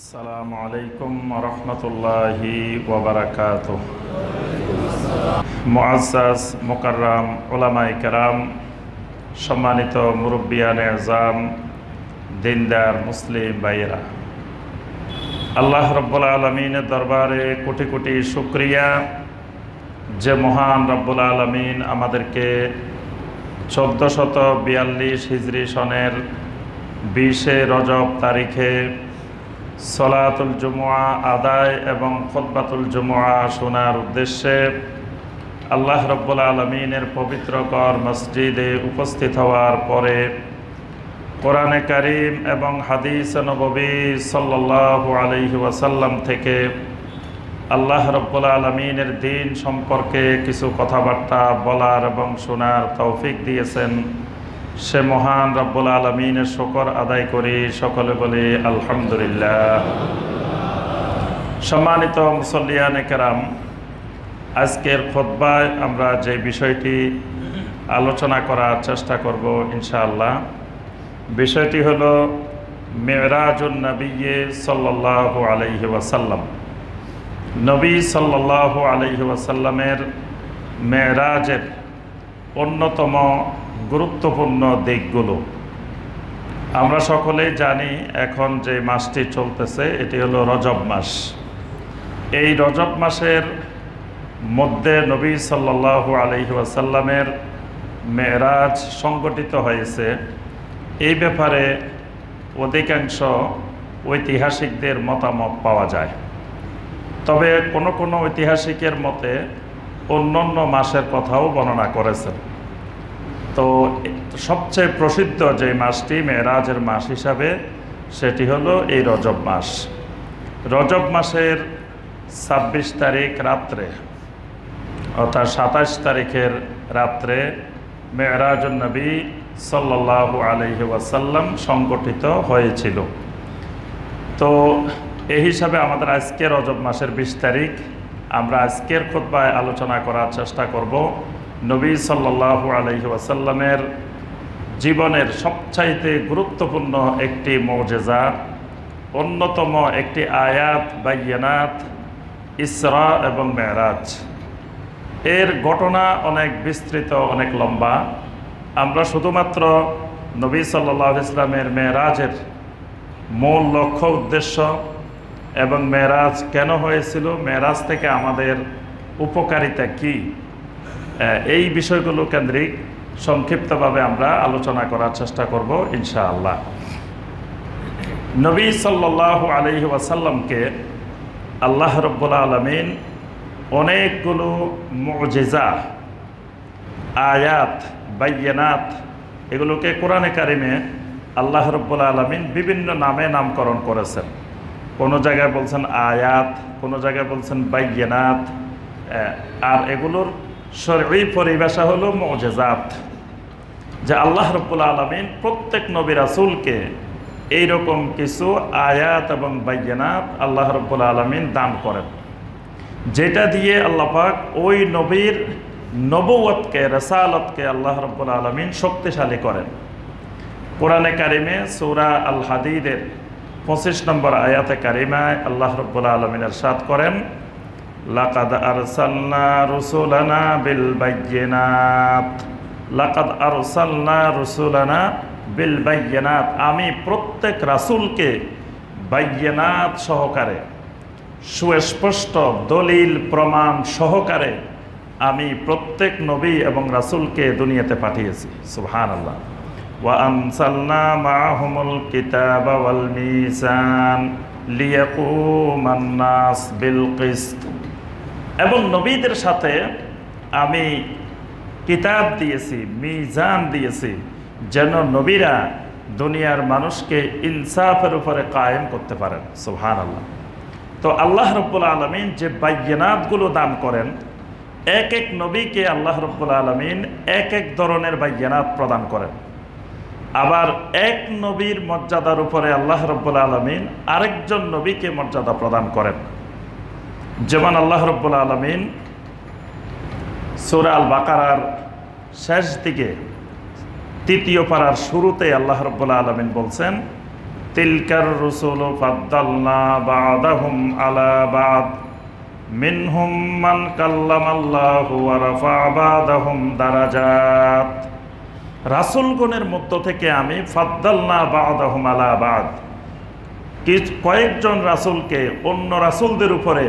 আসসালামু আলাইকুম ওয়া রাহমাতুল্লাহি ওয়া বারাকাতুহু। মুআজ্জাজ মুকাররম উলামায়ে কেরাম, সম্মানিত মুরব্বিয়ানে আযম, দিনদার মুসলিম ভাইয়েরা, আল্লাহ রাব্বুল আলামিনের দরবারে কোটি কোটি শুকরিয়া যে মহান রাব্বুল আলামিন আমাদেরকে 1442 হিজরি সনের 20 রজব তারিখে সলাতুল জুমুআ আদায় এবং খুতবাতুল জুমুআ শোনার উদ্দেশ্যে আল্লাহ রাব্বুল আলামিনের পবিত্রকর মসজিদে উপস্থিত হওয়ার পরে কোরআনে কারীম এবং হাদিস নববী সাল্লাল্লাহু আলাইহি ওয়াসাল্লাম থেকে আল্লাহ রাব্বুল আলামিনের দ্বীন সম্পর্কে কিছু কথাবার্তা বলার এবং শোনার তৌফিক দিয়েছেন, সে মহান রব্বুল আলামিনের শুকর আদায় করি। সকলে বলি আলহামদুলিল্লাহ। সম্মানিত মুসল্লিয়ানে কেরাম, আজকের খুতবায় আমরা যে বিষয়টি আলোচনা করার চেষ্টা করব ইনশাআল্লাহ, বিষয়টি হলো মেরাজুন নবী সাল্লাল্লাহু আলাইহি ওয়াসাল্লাম। নবী সাল্লাল্লাহু আলাইহি ওয়াসাল্লামের মেরাজের অন্যতম গুরুত্বপূর্ণ দিকগুলো। আমরা সকলেই জানি এখন যে মাসটি চলতেছে এটি হলো রজব মাস। এই রজব মাসের মধ্যে নবী সাল্লাল্লাহু আলাইহি ওয়াসাল্লামের মেরাজ সংগঠিত হয়েছে। এই ব্যাপারে অধিকাংশ ঐতিহাসিকদের মতামত পাওয়া যায়, তবে কোনো কোনো ঐতিহাসিকের মতে অন্যান্য মাসের কথাও বর্ণনা করেছেন। তো সবচেয়ে প্রসিদ্ধ যে মাসটি মেরাজের মাস হিসাবে, সেটি হলো এই রজব মাস। রজব মাসের 26 তারিখ রাত্রে, অর্থাৎ 27 তারিখের রাত্রে মেরাজুন নবী সাল্লাল্লাহু আলাইহি ওয়াসাল্লাম সংগঠিত হয়েছিল। তো এই হিসাবে আমাদের আজকে রজব মাসের 20 তারিখ, আমরা আজকের খুতবায় আলোচনা করার চেষ্টা করব নবী সাল্লাল্লাহু আলাইহি ওয়াসাল্লামের জীবনের সবচাইতে গুরুত্বপূর্ণ একটি মুজিজা, অন্যতম একটি আয়াত বাইয়িনাত, ইসরা এবং মেরাজ। এর ঘটনা অনেক বিস্তৃত, অনেক লম্বা। আমরা শুধুমাত্র নবী সাল্লাল্লাহু আলাইহি ওয়াসাল্লামের মেরাজের মূল লক্ষ্য উদ্দেশ্য এবং মেরাজ কেন হয়েছিল, মেরাজ থেকে আমাদের উপকারিতা কি, এই বিষয়গুলো কেন্দ্রিক সংক্ষিপ্তভাবে আমরা আলোচনা করার চেষ্টা করব ইনশাআল্লাহ। নবী সাল্লাল্লাহু আলাইহি ওয়াসাল্লামকে আল্লাহ রাব্বুল আলামিন অনেকগুলো মুজিজা, আয়াত, বাইয়িনাত, এগুলোকে কোরআনে কারিমে আল্লাহ রাব্বুল আলামিন বিভিন্ন নামে নামকরণ করেছেন। কোনো জায়গায় বলছেন আয়াত, কোনো জায়গায় বলছেন বাইয়িনাত, আর এগুলোর শরঈ পরিভাষা হলো মুজিজাত। যে আল্লাহ রাব্বুল আলামিন প্রত্যেক নবী রাসূলকে এইরকম কিছু আয়াত এবং বাইয়িনাত আল্লাহ রাব্বুল আলামিন দান করেন, যেটা দিয়ে আল্লাহ পাক ওই নবীর নবুয়তকে, রাসালাতকে আল্লাহ রাব্বুল আলামিন শক্তিশালী করেন। কোরআনে কারিমে সূরা আল হাদীদের 25 নম্বর আয়াতে কারিমায় আল্লাহ রাব্বুল আলামিন ইরশাদ করেন, লাকাদ আরসালনা রুসুলানা বিল বাইয়িনাত, লাকাদ আরসালনা রুসুলানা বিল বাইয়িনাত, আমি প্রত্যেক রাসূলকে বাইয়িনাত সহকারে, সুস্পষ্ট দলিল প্রমাণ সহকারে আমি প্রত্যেক নবী এবং রাসূলকে দুনিয়াতে পাঠিয়েছি। সুবহানাল্লাহ। ওয়া আনসালনা মাআহুমুল কিতাবা ওয়াল মিজান লিয়াকুমান নাস বিল কিসত, এবং নবীদের সাথে আমি কিতাব দিয়েছি, মিজান দিয়েছি, যেন নবীরা দুনিয়ার মানুষকে ইনসাফের উপরে কায়েম করতে পারেন। সুবহানাল্লাহ। তো আল্লাহ রাব্বুল আলামিন যে বাইয়িনাতগুলো দান করেন, এক এক নবীকে আল্লাহ রাব্বুল আলামিন এক এক ধরনের বাইয়িনাত প্রদান করেন। আবার এক নবীর মর্যাদার উপরে আল্লাহ রাব্বুল আলামিন আরেকজন নবীকে মর্যাদা প্রদান করেন। যেমন আল্লাহ রাব্বুল আলামিন সূরা আল বাকারার শেষ দিকে 3য় পারার শুরুতে আল্লাহ রাব্বুল আলামিন বলছেন, তিলকার রুসুলু ফাদ্দালনা বা'দাহুম আলা বা'দ মিনহুম মান কাল্লামাল্লাহু ওয়া রাফা'a বা'দাহুম দারাজাত। রাসূলগণের মধ্য থেকে আমি ফাদ্দালনা বা'দাহুম আলা বা'দ, কয়েকজন রাসূলকে অন্য রাসূলদের উপরে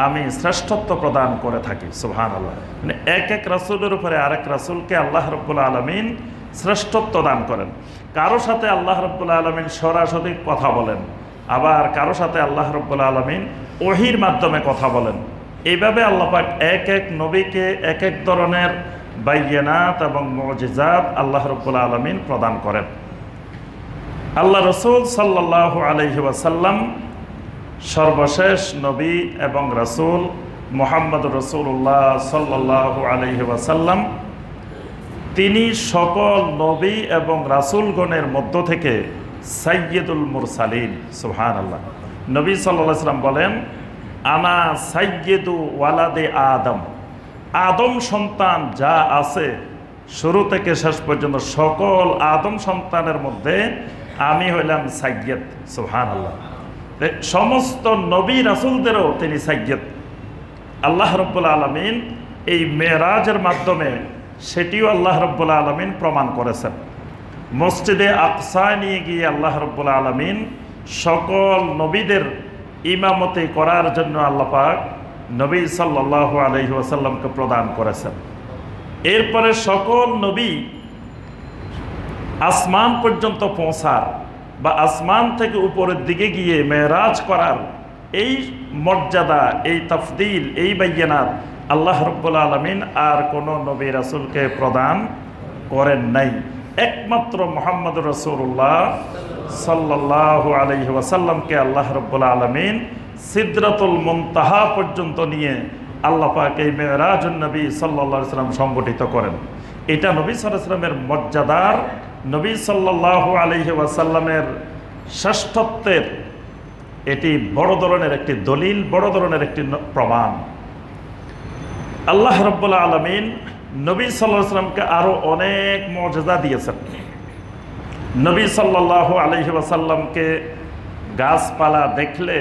আমি শ্রেষ্ঠত্ব প্রদান করে থাকি। সুবহানাল্লাহ। মানে এক এক রাসূলের উপরে আরেক রাসূলকে আল্লাহ রাব্বুল আলামিন শ্রেষ্ঠত্ব দান করেন। কারো সাথে আল্লাহ রাব্বুল আলামিন সরাসরি কথা বলেন, আবার কারো সাথে আল্লাহ রাব্বুল আলামিন ওহীর মাধ্যমে কথা বলেন। এইভাবে আল্লাহ পাক এক এক নবীকে এক এক ধরনের বাইয়িনাত এবং মুজিজাত আল্লাহ রাব্বুল আলামিন প্রদান করেন। আল্লাহ রাসূল সাল্লাল্লাহু আলাইহি ওয়াসাল্লাম সর্বশেষ নবী এবং রাসূল মুহাম্মদুর রাসূলুল্লাহ সাল্লাল্লাহু আলাইহি ওয়াসাল্লাম, তিনি সকল নবী এবং রাসূলগণের মধ্য থেকে সাইয়্যিদুল মুরসালিন। সুবহানাল্লাহ। নবী সাল্লাল্লাহু আলাইহি ওয়াসাল্লাম বলেন, আনা সাইয়্যিদু ওয়ালাদে আদম, আদম সন্তান যা আছে শুরু থেকে শেষ পর্যন্ত সকল আদম সন্তানের মধ্যে আমি হইলাম সাইয়্যিদ। সুবহানাল্লাহ। সমস্ত নবী রাসূলদেরও তিনি সাইয়্যিদ। আল্লাহ রাব্বুল আলামিন এই মেরাজের মাধ্যমে সেটিও আল্লাহ রাব্বুল আলামিন প্রমাণ করেছেন। মসজিদে আকসায় নিয়ে গিয়ে আল্লাহ রাব্বুল আলামিন সকল নবীদের ইমামতি করার জন্য আল্লাহ পাক নবী সাল্লাল্লাহু আলাইহি ওয়াসাল্লামকে প্রদান করেছেন। এরপরে সকল নবী আসমান পর্যন্ত পৌঁছার বা আসমান থেকে উপরের দিকে গিয়ে মেরাজ করার এই মর্যাদা, এই তাফদিল, এই বাইয়িনাত আল্লাহ রাব্বুল আলামিন আর কোন নবী রাসূলকে প্রদান করেন নাই। একমাত্র মুহাম্মদুর রাসূলুল্লাহ সাল্লাল্লাহু আলাইহি ওয়াসাল্লামকে আল্লাহ রাব্বুল আলামিন সিদরাতুল মুনতাহা পর্যন্ত নিয়ে আল্লাহ পাক এই মেরাজুন নবী সাল্লাল্লাহু আলাইহি ওয়াসাল্লাম সংগঠিত করেন। এটা নবী সাল্লাল্লাহু আলাইহি ওয়াসাল্লামের মর্যাদার, নবী সাল্লাল্লাহু আলাইহি ওয়াসাল্লামের শ্রেষ্ঠত্বের এটি বড় ধরনের একটি দলিল, বড় ধরনের একটি প্রমাণ। আল্লাহ রাব্বুল আলামিন নবী সাল্লাল্লাহু আলাইহি ওয়াসাল্লামকে আরো অনেক মুজিজা দিয়েছেন। নবী সাল্লাল্লাহু আলাইহি ওয়াসাল্লামকে গাছপালা দেখলে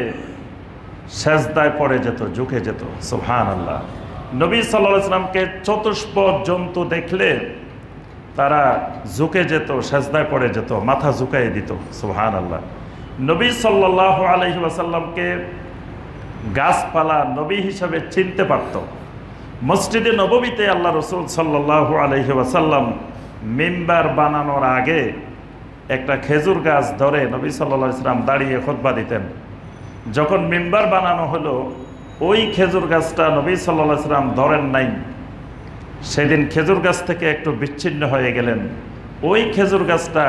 সেজদায় পড়ে যেত, ঝুঁকে যেত। সুবহানাল্লাহ। নবী সাল্লাল্লাহু আলাইহি ওয়াসাল্লামকে চতুষ্পদ জন্তু দেখলে তারা ঝুঁকে যেত, সেজদায় পড়ে যেত, মাথা ঝুঁকাই দিত। সুবহানাল্লাহ। নবী সাল্লাল্লাহু আলাইহি ওয়াসাল্লামকে গাছপালা নবী হিসাবে চিনতে পারত। মসজিদে নববীতে আল্লাহ রাসূল সাল্লাল্লাহু আলাইহি ওয়াসাল্লাম মিম্বার বানানোর আগে একটা খেজুর গাছ ধরে নবী সাল্লাল্লাহু আলাইহি ওয়াসাল্লাম দাঁড়িয়ে খুতবা দিতেন। যখন মিম্বার বানানো হলো, ওই খেজুর গাছটা নবী সাল্লাল্লাহু আলাইহি ওয়াসাল্লাম ধরেন নাই, সেদিন খেজুর গাছ থেকে একটু বিচ্ছিন্ন হয়ে গেলেন। ওই খেজুর গাছটা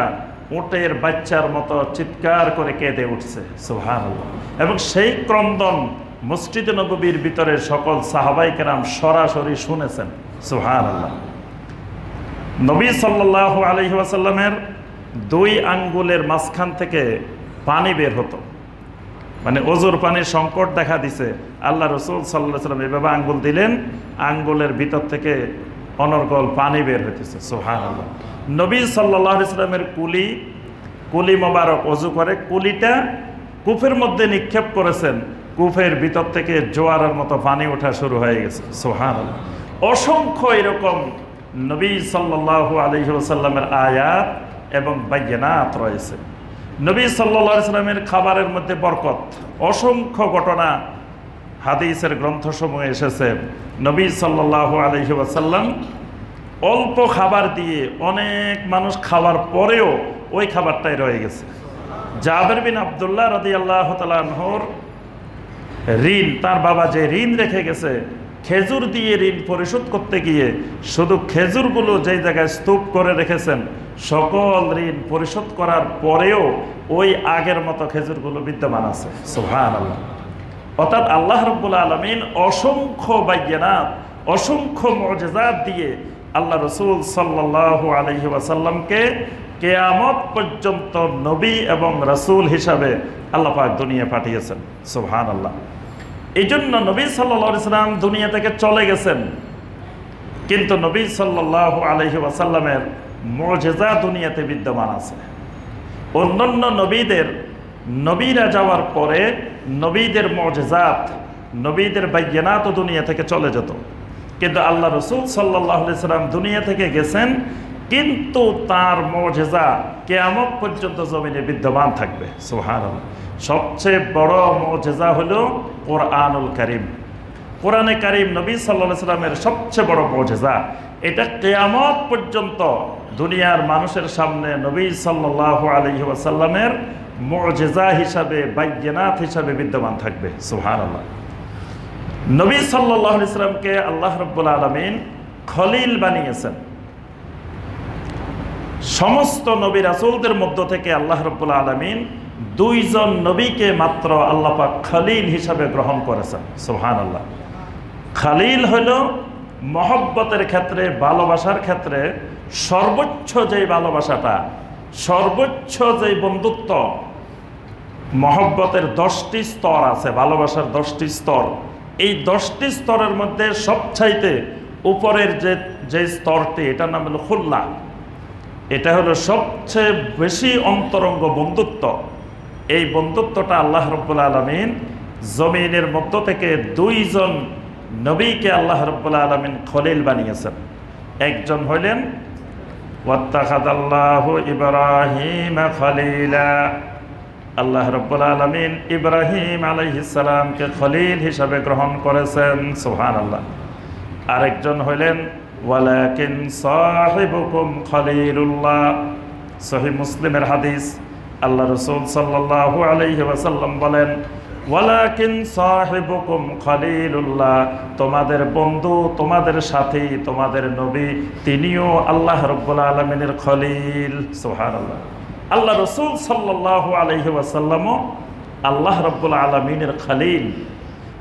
উটের বাচ্চার মতো চিৎকার করে কেঁদে উঠছে। সুবহানাল্লাহ। এবং সেই ক্রন্দন মসজিদে নববীর ভিতরে সকল সাহাবায়ে কেরাম সরাসরি শুনেছেন। সুবহানাল্লাহ। নবী সাল্লাল্লাহু আলাইহি ওয়াসাল্লামের দুই আঙ্গুলের মাঝখান থেকে পানি বের হতো, মানে ওজুর পানির সংকট দেখা দিছে। আল্লাহ রাসূল সাল্লাল্লাহু আলাইহি ওয়াসাল্লাম এভাবে আঙ্গুল দিলেন, আঙ্গুলের ভিতর থেকে অনর্গল পানি বের হইতেছে। সুবহানাল্লাহ। নবী সাল্লাল্লাহু আলাইহি ওয়াসাল্লামের কুলি মোবারক ওযু করে কুলিটা কূপের মধ্যে নিক্ষেপ করেছেন, কূপের ভিতর থেকে জোয়ারের মতো পানি ওঠা শুরু হয়ে গেছে। সুবহানাল্লাহ। অসংখ্য এরকম নবী সাল্লাল্লাহু আলাইহি ওয়াসাল্লামের আয়াত এবং বাইয়িনাত রয়েছে। নবী সাল্লাল্লাহু আলাইহি ওয়াসাল্লামের খাবারের মধ্যে বরকত, অসংখ্য ঘটনা হাদিসের গ্রন্থসমূহে এসেছে। নবী সাল্লাল্লাহু আলাইহি ওয়াসাল্লাম অল্প খাবার দিয়ে অনেক মানুষ খাওয়ার পরেও ওই খাবারটাই রয়ে গেছে। জাবের বিন আব্দুল্লাহ রাদিয়াল্লাহু তাআলা আনহুর ঋণ, তার বাবা যে ঋণ রেখে গেছে, খেজুর দিয়ে ঋণ পরিশোধ করতে গিয়ে শুধু খেজুরগুলো যেই জায়গায় স্তূপ করে রেখেছেন, সকল ঋণ পরিশোধ করার পরেও ওই আগের মতো খেজুরগুলো বিদ্যমান আছে। সুবহানাল্লাহ। অর্থাৎ আল্লাহ রাব্বুল আলামিন অসংখ্য বাইয়িনাত, অসংখ্য মুজিজাত দিয়ে আল্লাহ রাসূল সাল্লাল্লাহু আলাইহি ওয়াসাল্লামকে কিয়ামত পর্যন্ত নবী এবং রাসূল হিসাবে আল্লাহ পাক দুনিয়া পাঠিয়েছেন। সুবহানাল্লাহ। এই জন্য নবী সাল্লাল্লাহু আলাইহি ওয়াসাল্লাম দুনিয়া থেকে চলে গেছেন, কিন্তু নবী সাল্লাল্লাহু আলাইহি ওয়াসাল্লামের মুজিজা দুনিয়াতে বিদ্যমান আছে। অন্যান্য নবীদের নবীরা যাওয়ার পরে নবীদের মুজিজাত, নবীদের বাইয়িনাত দুনিয়া থেকে চলে যেত। কিন্তু আল্লাহ রাসূল সাল্লাল্লাহু আলাইহি সাল্লাম দুনিয়া থেকে গেছেন, কিন্তু তার মুজিজা কিয়ামত পর্যন্ত জমিনে বিদ্যমান থাকবে। সুবহানাল্লাহ। সবচেয়ে বড় মুজিজা হলো কোরআনুল কারীম। কোরআনে কারীম নবী সাল্লাল্লাহু আলাইহি সাল্লামের সবচেয়ে বড় মুজিজা। এটা কিয়ামত পর্যন্ত দুনিয়ার মানুষের সামনে নবী সাল্লাল্লাহু আলাইহি ওয়াসাল্লামের মুজিজা হিসাবে, বাইয়িনাত হিসাবে বিদ্যমান থাকবে। সুবহানাল্লাহ। নবী সাল্লাল্লাহু আলাইহি সাল্লামকে আল্লাহ রাব্বুল আলামিন খলিল বানিয়েছেন। সমস্ত নবী রাসূলদের মধ্য থেকে আল্লাহ রাব্বুল আলামিন দুইজন নবীকে মাত্র আল্লাহ পাক খলিল হিসাবে গ্রহণ করেছেন। সুবহানাল্লাহ। খলিল হলো মহব্বতের ক্ষেত্রে, ভালোবাসার ক্ষেত্রে সর্বোচ্চ যেই ভালোবাসাটা, সর্বোচ্চ যেই বন্ধুত্ব। মহব্বতের 10টি স্তর আছে, ভালোবাসার 10টি স্তর। এই 10টি স্তরের মধ্যে সবচাইতে উপরের যে স্তরটি, এটার নাম হলো খুল্লা। এটা হলো সবচেয়ে বেশি অন্তরঙ্গ বন্ধুত্ব। এই বন্ধুত্বটা আল্লাহ রাব্বুল আলামিন জমিনের মধ্য থেকে দুইজন নবীকে আল্লাহ রাব্বুল আলামিন খলিল বানিয়েছেন। একজন হইলেন ওয়াত্তাখাযাল্লাহু ইব্রাহিমা খলিলা। আল্লাহ রাব্বুল আলামিন ইব্রাহিম আলাইহিস সালামকে খলিল হিসাবে গ্রহণ করেছেন। সুবহানাল্লাহ। আরেকজন হইলেন ওয়ালাকিন সাহিবুকুম খলিলুল্লাহ। সহিহ মুসলিমের হাদিস, আল্লাহ রাসূল সাল্লাল্লাহু আলাইহি ওয়াসাল্লাম বলেন, ওয়ালাকিন সাহিবুকুম খলিলুল্লাহ, তোমাদের বন্ধু, তোমাদের সাথী, তোমাদের নবী, তিনিও আল্লাহ রাব্বুল আলামিনের খলিল। সুবহানাল্লাহ। আল্লাহ রাসূল সাল্লাল্লাহু আলাইহি ওয়াসাল্লামও আল্লাহ রাব্বুল আলামিনের খলিল।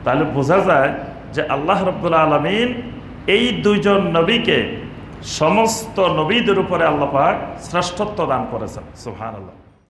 তাহলে বোঝা যায় যে আল্লাহ রাব্বুল আলামিন এই দুইজন নবীকে সমস্ত নবীদের উপরে আল্লাহ পাক শ্রেষ্ঠত্ব দান করেছেন। সুবহানাল্লাহ।